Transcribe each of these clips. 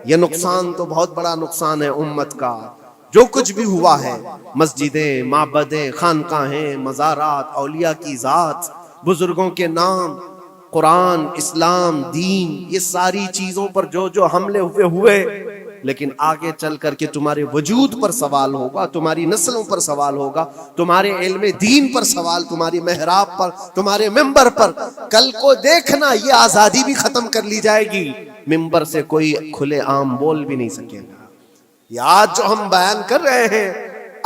یہ نقصان تو بہت بڑا نقصان ہے امت کا. جو کچھ بھی ہوا ہے، مسجدیں، معبدیں، خانقاہیں، مزارات، اولیاء کی ذات، بزرگوں کے نام، قرآن، اسلام، دین، یہ ساری چیزوں پر جو حملے ہوئے، لیکن آگے چل کر کے تمہارے وجود پر سوال ہوگا، تمہاری نسلوں پر سوال ہوگا، تمہارے علم دین پر سوال، تمہاری محراب پر، تمہارے ممبر پر. کل کو دیکھنا یہ آزادی بھی ختم کر لی جائے گی، ممبر سے کوئی کھلے عام بول بھی نہیں سکے گا. یہ آج جو ہم بیان کر رہے ہیں،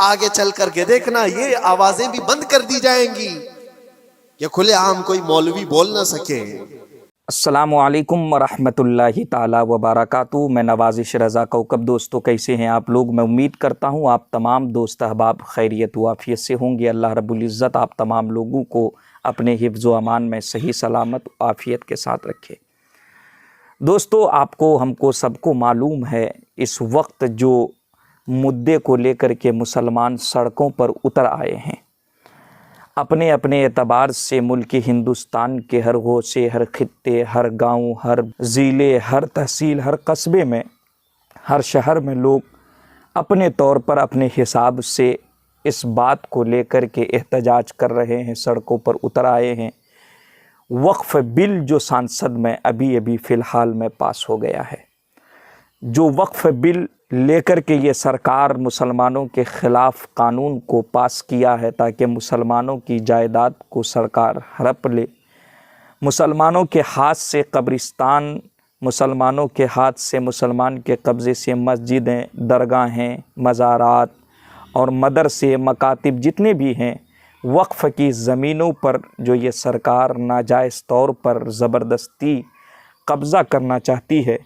آگے چل کر کے دیکھنا یہ آوازیں بھی بند کر دی جائیں گی کہ کھلے عام کوئی مولوی بول نہ سکے. السلام علیکم ورحمۃ اللہ تعالی وبرکاتہ. میں نوازش رضا کوکب. دوستو کیسے ہیں آپ لوگ؟ میں امید کرتا ہوں آپ تمام دوست احباب خیریت و عافیت سے ہوں گے. اللہ رب العزت آپ تمام لوگوں کو اپنے حفظ و امان میں صحیح سلامت و عافیت کے ساتھ رکھے. دوستو آپ کو، ہم کو، سب کو معلوم ہے اس وقت جو مدعے کو لے کر کے مسلمان سڑکوں پر اتر آئے ہیں. اپنے اپنے اعتبار سے ملک ہندوستان کے ہر گوشے، ہر خطے، ہر گاؤں، ہر ضلع، ہر تحصیل، ہر قصبے میں، ہر شہر میں لوگ اپنے طور پر اپنے حساب سے اس بات کو لے کر کے احتجاج کر رہے ہیں، سڑکوں پر اتر آئے ہیں. وقف بل جو سانسد میں ابھی فی الحال میں پاس ہو گیا ہے، جو وقف بل لے کر کے یہ سرکار مسلمانوں کے خلاف قانون کو پاس کیا ہے تاکہ مسلمانوں کی جائیداد کو سرکار ہڑپ لے، مسلمانوں کے ہاتھ سے قبرستان، مسلمانوں کے ہاتھ سے، مسلمان کے قبضے سے مسجدیں، درگاہیں، مزارات اور مدرسے، مکاتب جتنے بھی ہیں، وقف کی زمینوں پر جو یہ سرکار ناجائز طور پر زبردستی قبضہ کرنا چاہتی ہے،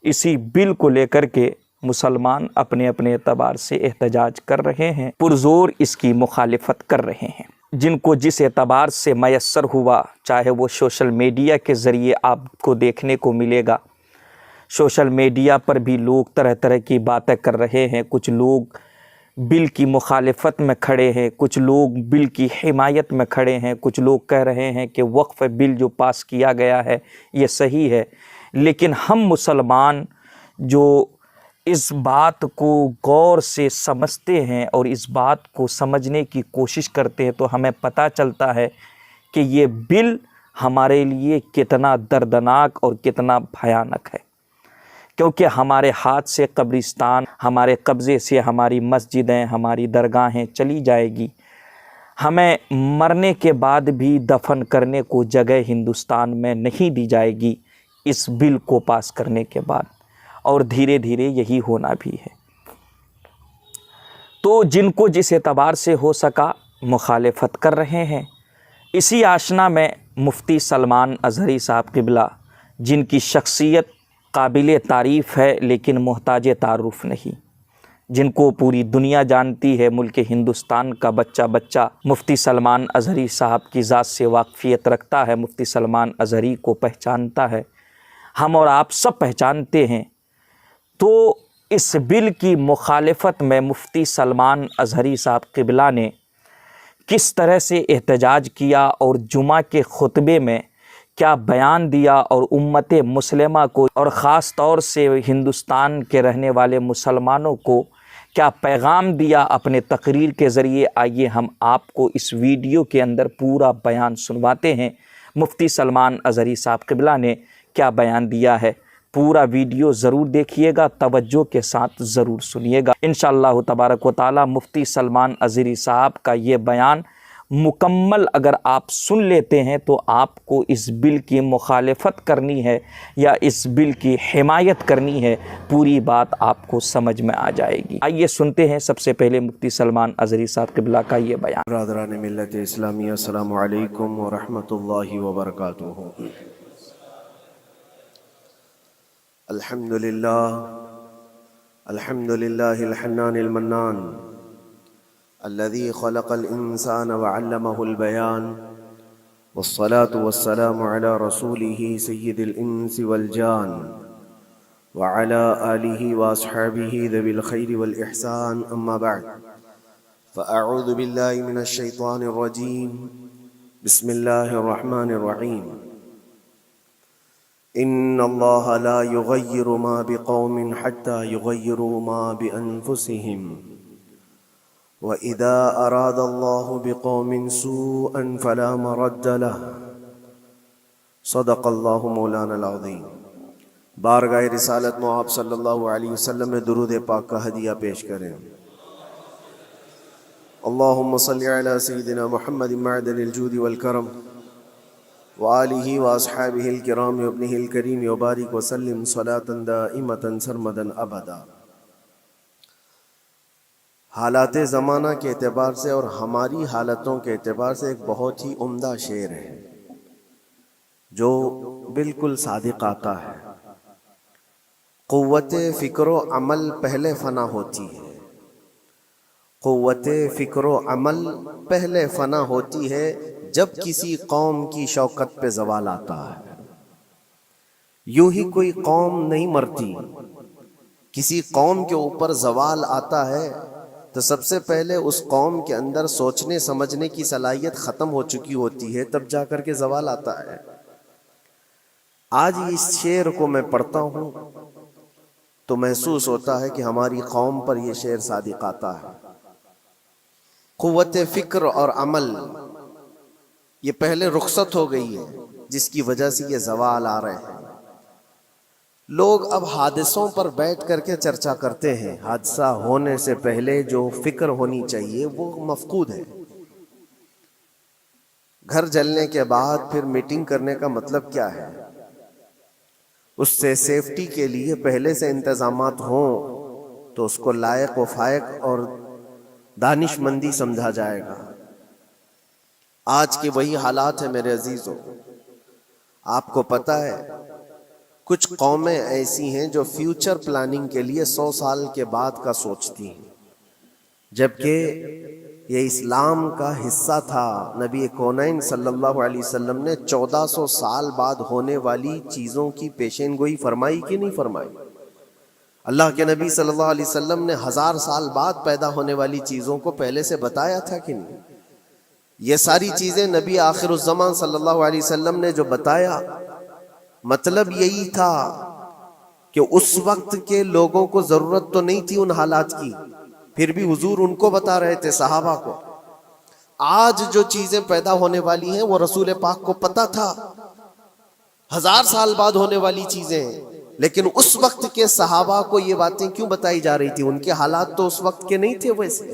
اسی بل کو لے کر کے مسلمان اپنے اپنے اعتبار سے احتجاج کر رہے ہیں، پرزور اس کی مخالفت کر رہے ہیں. جن کو جس اعتبار سے میسر ہوا، چاہے وہ سوشل میڈیا کے ذریعے آپ کو دیکھنے کو ملے گا. سوشل میڈیا پر بھی لوگ طرح طرح کی باتیں کر رہے ہیں. کچھ لوگ بل کی مخالفت میں کھڑے ہیں، کچھ لوگ بل کی حمایت میں کھڑے ہیں، کچھ لوگ کہہ رہے ہیں کہ وقف بل جو پاس کیا گیا ہے یہ صحیح ہے. لیکن ہم مسلمان جو اس بات کو غور سے سمجھتے ہیں اور اس بات کو سمجھنے کی کوشش کرتے ہیں تو ہمیں پتہ چلتا ہے کہ یہ بل ہمارے لیے کتنا دردناک اور کتنا بھیانک ہے. کیونکہ ہمارے ہاتھ سے قبرستان، ہمارے قبضے سے ہماری مسجدیں، ہماری درگاہیں چلی جائے گی. ہمیں مرنے کے بعد بھی دفن کرنے کو جگہ ہندوستان میں نہیں دی جائے گی اس بل کو پاس کرنے کے بعد، اور دھیرے دھیرے یہی ہونا بھی ہے. تو جن کو جس اعتبار سے ہو سکا مخالفت کر رہے ہیں. اسی آشنا میں مفتی سلمان اظہری صاحب قبلہ، جن کی شخصیت قابل تعریف ہے لیکن محتاج تعارف نہیں، جن کو پوری دنیا جانتی ہے، ملک ہندوستان کا بچہ مفتی سلمان اظہری صاحب کی ذات سے واقفیت رکھتا ہے، مفتی سلمان اظہری کو پہچانتا ہے، ہم اور آپ سب پہچانتے ہیں. تو اس بل کی مخالفت میں مفتی سلمان اظہری صاحب قبلہ نے کس طرح سے احتجاج کیا اور جمعہ کے خطبے میں کیا بیان دیا، اور امت مسلمہ کو اور خاص طور سے ہندوستان کے رہنے والے مسلمانوں کو کیا پیغام دیا اپنے تقریر کے ذریعے، آئیے ہم آپ کو اس ویڈیو کے اندر پورا بیان سنواتے ہیں. مفتی سلمان اظہری صاحب قبلہ نے کیا بیان دیا ہے. پورا ویڈیو ضرور دیکھیے گا، توجہ کے ساتھ ضرور سنیے گا. انشاءاللہ تبارک و تعالی مفتی سلمان اظہری صاحب کا یہ بیان مکمل اگر آپ سن لیتے ہیں تو آپ کو اس بل کی مخالفت کرنی ہے یا اس بل کی حمایت کرنی ہے، پوری بات آپ کو سمجھ میں آ جائے گی. آئیے سنتے ہیں سب سے پہلے مفتی سلمان اظہری صاحب قبلہ کا یہ بیان. برادران ملت اسلامیہ، السلام علیکم ورحمۃ اللہ وبرکاتہ. الحمد للہ الحنان المنان الذي خلق الإنسان وعلمه البيان، والصلاة والسلام على رسوله سيد الإنس والجان وعلى آله وأصحابه ذوي الخير والإحسان. أما بعد، فأعوذ بالله من الشيطان الرجيم. بسم الله الرحمن الرحيم. ان اللہ لا یغیر ما بقوم حتی یغیروا ما بانفسهم وَإِذَا أَرَادَ اللَّهُ بِقَوْمٍ سُوءًا فَلَا مَرَدَّ لَهُ صدق اللہ مولانا العظیم۔ بارگاہ رسالت میں آپ صلی اللہ علیہ وسلم میں درود پاک کا ہدیہ پیش کریں۔ اللہم صلی علی سیدنا محمد معدن الجود والکرم وآلہ واصحابہ الکرام وابنہ الکریم وبارک وسلم صلاة دائمة سرمدا ابدا۔ حالات زمانہ کے اعتبار سے اور ہماری حالتوں کے اعتبار سے ایک بہت ہی عمدہ شعر ہے جو بالکل صادق آتا ہے۔ قوت فکر و عمل پہلے فنا ہوتی ہے، قوت فکر و عمل پہلے فنا ہوتی ہے جب کسی قوم کی شوکت پہ زوال آتا ہے۔ یوں ہی کوئی قوم نہیں مرتی، کسی قوم کے اوپر زوال آتا ہے تو سب سے پہلے اس قوم کے اندر سوچنے سمجھنے کی صلاحیت ختم ہو چکی ہوتی ہے، تب جا کر کے زوال آتا ہے۔ آج اس شعر کو میں پڑھتا ہوں تو محسوس ہوتا ہے کہ ہماری قوم پر یہ شعر صادق آتا ہے۔ قوت فکر اور عمل یہ پہلے رخصت ہو گئی ہے، جس کی وجہ سے یہ زوال آ رہے ہیں۔ لوگ اب حادثوں پر بیٹھ کر کے چرچا کرتے ہیں، حادثہ ہونے سے پہلے جو فکر ہونی چاہیے وہ مفقود ہے۔ گھر جلنے کے بعد پھر میٹنگ کرنے کا مطلب کیا ہے؟ اس سے سیفٹی کے لیے پہلے سے انتظامات ہوں تو اس کو لائق و فائق اور دانش مندی سمجھا جائے گا۔ آج کے وہی حالات ہیں میرے عزیزوں۔ آپ کو پتہ ہے کچھ قومیں ایسی ہیں جو فیوچر پلاننگ کے لیے 100 سال کے بعد کا سوچتی ہیں، جبکہ یہ اسلام کا حصہ تھا۔ نبی کونین صلی اللہ علیہ وسلم نے 1400 سال بعد ہونے والی چیزوں کی پیشین گوئی فرمائی کہ نہیں فرمائی؟ اللہ کے نبی صلی اللہ علیہ وسلم نے 1000 سال بعد پیدا ہونے والی چیزوں کو پہلے سے بتایا تھا کہ نہیں؟ یہ ساری چیزیں نبی آخر الزمان صلی اللہ علیہ وسلم نے جو بتایا، مطلب یہی تھا کہ اس وقت کے لوگوں کو ضرورت تو نہیں تھی ان حالات کی، پھر بھی حضور ان کو بتا رہے تھے، صحابہ کو۔ آج جو چیزیں پیدا ہونے والی ہیں وہ رسول پاک کو پتا تھا، 1000 سال بعد ہونے والی چیزیں، لیکن اس وقت کے صحابہ کو یہ باتیں کیوں بتائی جا رہی تھی؟ ان کے حالات تو اس وقت کے نہیں تھے ویسے۔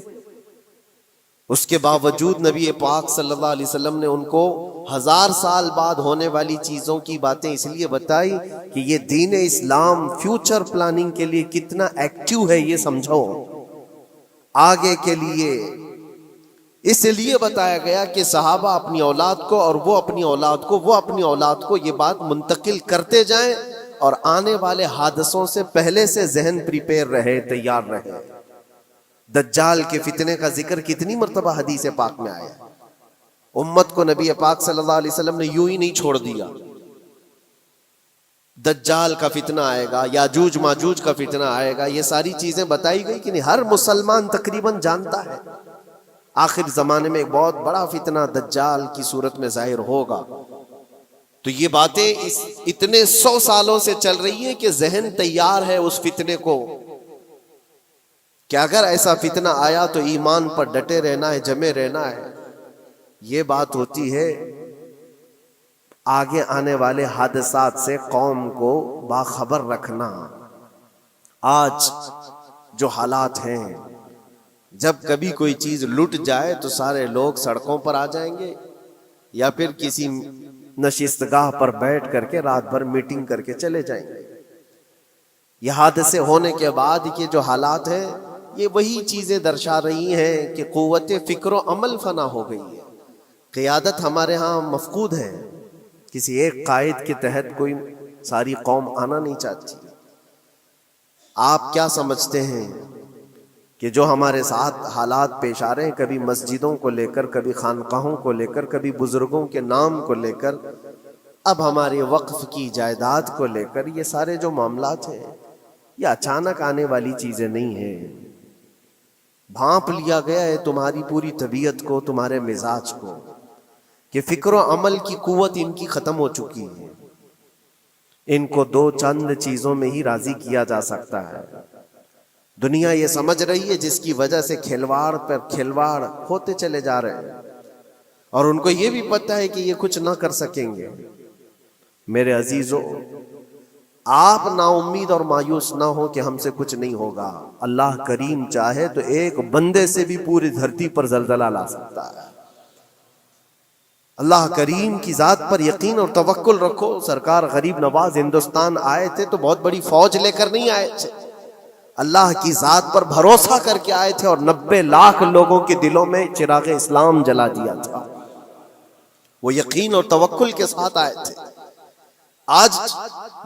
اس کے باوجود نبی پاک صلی اللہ علیہ وسلم نے ان کو 1000 سال بعد ہونے والی چیزوں کی باتیں اس لیے بتائی کہ یہ دین اسلام فیوچر پلاننگ کے لیے کتنا ایکٹیو ہے یہ سمجھو، آگے کے لیے۔ اس لیے بتایا گیا کہ صحابہ اپنی اولاد کو اور وہ اپنی اولاد کو، وہ اپنی اولاد کو یہ بات منتقل کرتے جائیں اور آنے والے حادثوں سے پہلے سے ذہن پریپیئر رہے، تیار رہے۔ دجال کے فتنے کا ذکر کتنی مرتبہ حدیث پاک میں آیا۔ امت کو نبی پاک صلی اللہ علیہ وسلم نے یوں ہی نہیں چھوڑ دیا۔ دجال کا فتنہ آئے گا، یاجوج ماجوج کا فتنہ آئے گا، یہ ساری چیزیں بتائی گئی کہ نہیں؟ ہر مسلمان تقریباً جانتا ہے آخر زمانے میں ایک بہت بڑا فتنہ دجال کی صورت میں ظاہر ہوگا۔ تو یہ باتیں اتنے 100 سالوں سے چل رہی ہیں کہ ذہن تیار ہے اس فتنے کو کہ اگر ایسا فتنہ آیا تو ایمان پر ڈٹے رہنا ہے، جمے رہنا ہے۔ یہ بات ہوتی ہے آگے آنے والے حادثات سے قوم کو باخبر رکھنا۔ آج جو حالات ہیں، جب کبھی کوئی چیز لٹ جائے تو سارے لوگ سڑکوں پر آ جائیں گے یا پھر کسی نشستگاہ پر بیٹھ کر کے رات بھر میٹنگ کر کے چلے جائیں گے۔ یہ حادثے ہونے کے بعد کے جو حالات ہیں، یہ وہی چیزیں درشا رہی ہیں کہ قوت فکر و عمل فنا ہو گئی ہے۔ قیادت ہمارے ہاں مفقود ہے، کسی ایک قائد کے تحت کوئی ساری قوم آنا نہیں چاہتی۔ آپ کیا سمجھتے ہیں کہ جو ہمارے ساتھ حالات پیش آ رہے ہیں، کبھی مسجدوں کو لے کر، کبھی خانقاہوں کو لے کر، کبھی بزرگوں کے نام کو لے کر، اب ہمارے وقف کی جائیداد کو لے کر، یہ سارے جو معاملات ہیں یہ اچانک آنے والی چیزیں نہیں ہیں۔ بھانپ لیا گیا ہے تمہاری پوری طبیعت کو، تمہارے مزاج کو، کہ فکر و عمل کی قوت ان کی ختم ہو چکی ہے۔ ان کو دو چند چیزوں میں ہی راضی کیا جا سکتا ہے۔ دنیا یہ سمجھ رہی ہے جس کی وجہ سے کھلواڑ پر کھلواڑ ہوتے چلے جا رہے ہیں، اور ان کو یہ بھی پتہ ہے کہ یہ کچھ نہ کر سکیں گے۔ میرے عزیزو، آپ نا امید اور مایوس نہ ہو کہ ہم سے کچھ نہیں ہوگا۔ اللہ کریم چاہے تو ایک بندے سے بھی پوری دھرتی پر زلزلہ لا سکتا ہے۔ اللہ کریم کی ذات پر یقین اور توکل رکھو۔ سرکار غریب نواز ہندوستان آئے تھے تو بہت بڑی فوج لے کر نہیں آئے تھے، اللہ کی ذات پر بھروسہ کر کے آئے تھے، اور 90 لاکھ لوگوں کے دلوں میں چراغ اسلام جلا دیا تھا۔ وہ یقین اور توکل کے ساتھ آئے تھے۔ آج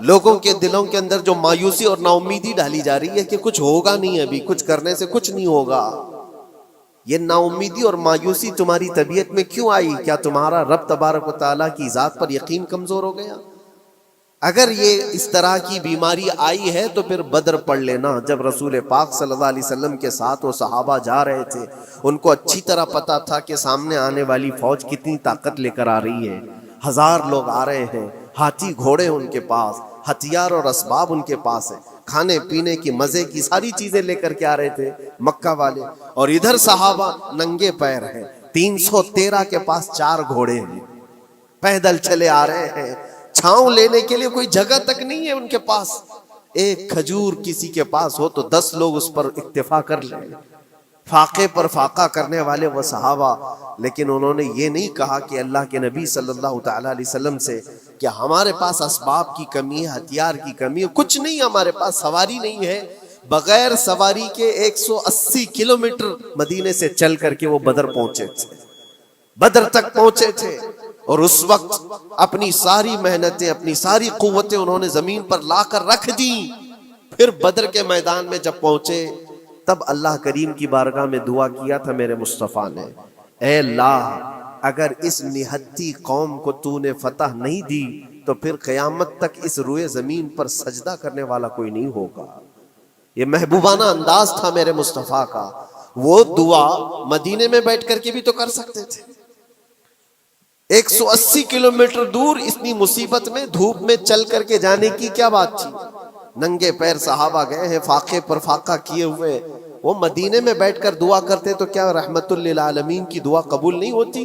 لوگوں کے دلوں کے اندر جو مایوسی اور نا امیدی ڈالی جا رہی ہے کہ کچھ ہوگا نہیں، ابھی کچھ کرنے سے کچھ نہیں ہوگا، یہ نا امیدی اور مایوسی تمہاری طبیعت میں کیوں آئی؟ کیا تمہارا رب تبارک و تعالیٰ کی ذات پر یقین کمزور ہو گیا؟ اگر یہ اس طرح کی بیماری آئی ہے تو پھر بدر پڑھ لینا۔ جب رسول پاک صلی اللہ علیہ وسلم کے ساتھ وہ صحابہ جا رہے تھے، ان کو اچھی طرح پتا تھا کہ سامنے آنے والی فوج کتنی طاقت لے کر آ رہی ہے۔ 1000 لوگ آ رہے ہیں، ہاتھی گھوڑے ان کے پاس، ہتھیار اور اسباب ان کے پاس ہے، کھانے پینے کی مزے کی ساری چیزیں لے کر کے آ رہے تھے مکہ والے، اور ادھر صحابہ ننگے پیر ہیں۔ 313 کے پاس 4 گھوڑے ہیں، پیدل چلے آ رہے ہیں، چھاؤں لینے کے لیے کوئی جگہ تک نہیں ہے ان کے پاس۔ ایک کھجور کسی کے پاس ہو تو 10 لوگ اس پر اکتفا کر لیں، فاقے پر فاقہ کرنے والے وہ صحابہ۔ لیکن انہوں نے یہ نہیں کہا کہ اللہ کے نبی صلی اللہ تعالیٰ علیہ وسلم سے کہ ہمارے پاس اسباب کی کمی ہے، ہتھیار کی کمی ہے، کچھ نہیں، ہمارے پاس سواری نہیں ہے۔ بغیر سواری کے 180 کلومیٹر مدینے سے چل کر کے وہ بدر پہنچے تھے، بدر تک پہنچے تھے، اور اس وقت اپنی ساری محنتیں، اپنی ساری قوتیں انہوں نے زمین پر لا کر رکھ دی۔ پھر بدر کے میدان میں جب پہنچے تب اللہ کریم کی بارگاہ میں دعا کیا تھا میرے مصطفیٰ نے، اے اللہ اگر اس نہتی قوم کو تو نے فتح نہیں دی تو پھر قیامت تک اس روئے زمین پر سجدہ کرنے والا کوئی نہیں ہوگا۔ یہ محبوبانہ انداز تھا میرے مصطفیٰ کا۔ وہ دعا مدینے میں بیٹھ کر کے بھی تو کر سکتے تھے۔ 180 کلومیٹر دور اتنی مصیبت میں دھوپ میں چل کر کے جانے کی کیا بات تھی؟ ننگے پیر صحابہ گئے ہیں، فاقے پر فاقہ کیے ہوئے، وہ مدینے میں بیٹھ کر دعا کرتے تو کیا رحمت للعالمین کی دعا قبول نہیں ہوتی؟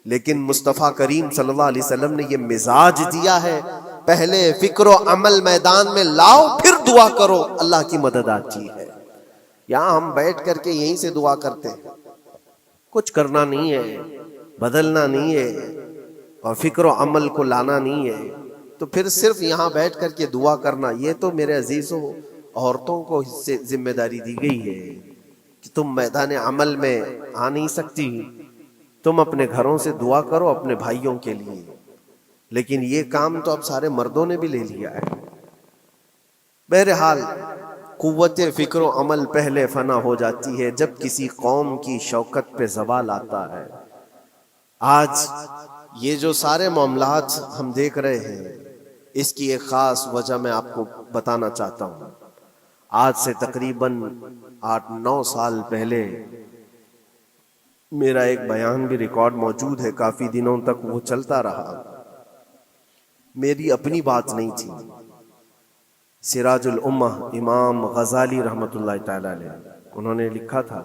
لیکن مصطفیٰ کریم صلی اللہ علیہ وسلم نے یہ مزاج دیا ہے، پہلے فکر و عمل میدان میں لاؤ پھر دعا کرو، اللہ کی مدد آتی ہے۔ یہاں ہم بیٹھ کر کے یہیں سے دعا کرتے ہیں، کچھ کرنا نہیں ہے، بدلنا نہیں ہے، اور فکر و عمل کو لانا نہیں ہے، تو پھر صرف یہاں بیٹھ کر کے دعا کرنا، یہ تو میرے عزیزوں عورتوں کو اس سے ذمہ داری دی گئی ہے کہ تم میدان عمل میں آ نہیں سکتی، تم اپنے گھروں سے دعا کرو اپنے بھائیوں کے لیے۔ لیکن یہ کام تو اب سارے مردوں نے بھی لے لیا ہے۔ بہرحال قوت فکر و عمل پہلے فنا ہو جاتی ہے جب کسی قوم کی شوکت پہ زوال آتا ہے۔ آج یہ جو سارے معاملات ہم دیکھ رہے ہیں، اس کی ایک خاص وجہ میں آپ کو بتانا چاہتا ہوں۔ آج سے تقریباً 8-9 سال پہلے میرا ایک بیان بھی ریکارڈ موجود ہے، کافی دنوں تک وہ چلتا رہا، میری اپنی بات نہیں تھی۔ سراج الامہ امام غزالی رحمۃ اللہ تعالی علیہ، انہوں نے لکھا تھا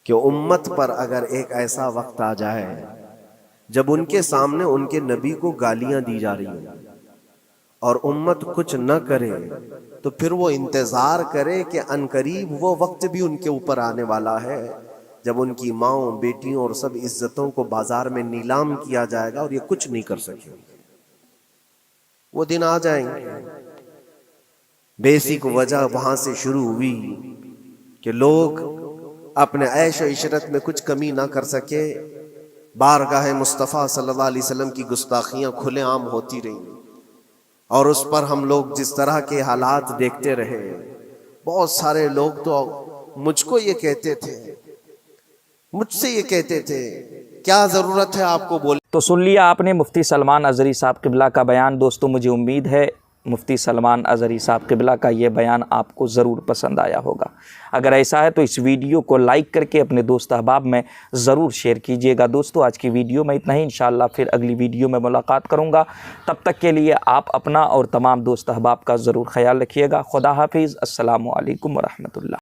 کہ امت پر اگر ایک ایسا وقت آ جائے جب ان کے سامنے ان کے نبی کو گالیاں دی جا رہی ہیں اور امت کچھ نہ کرے، تو پھر وہ انتظار کرے کہ عنقریب وہ وقت بھی ان کے اوپر آنے والا ہے جب ان کی ماؤں، بیٹیوں اور سب عزتوں کو بازار میں نیلام کیا جائے گا اور یہ کچھ نہیں کر سکے۔ وہ دن آ جائیں گے۔ بیسک وجہ وہاں سے شروع ہوئی کہ لوگ اپنے عیش و عشرت میں کچھ کمی نہ کر سکے، بارگاہ مصطفیٰ صلی اللہ علیہ وسلم کی گستاخیاں کھلے عام ہوتی رہیں، اور اس پر ہم لوگ جس طرح کے حالات دیکھتے رہے۔ بہت سارے لوگ تو مجھ کو یہ کہتے تھے، مجھ سے یہ کہتے تھے، کیا ضرورت ہے آپ کو بولے۔ تو سن لیا آپ نے مفتی سلمان ازہری صاحب قبلہ کا بیان۔ دوستو مجھے امید ہے مفتی سلمان اظہری صاحب قبلہ کا یہ بیان آپ کو ضرور پسند آیا ہوگا۔ اگر ایسا ہے تو اس ویڈیو کو لائک کر کے اپنے دوست احباب میں ضرور شیئر کیجئے گا۔ دوستو آج کی ویڈیو میں اتنا ہی، انشاءاللہ پھر اگلی ویڈیو میں ملاقات کروں گا۔ تب تک کے لیے آپ اپنا اور تمام دوست احباب کا ضرور خیال رکھیے گا۔ خدا حافظ۔ السلام علیکم ورحمۃ اللہ۔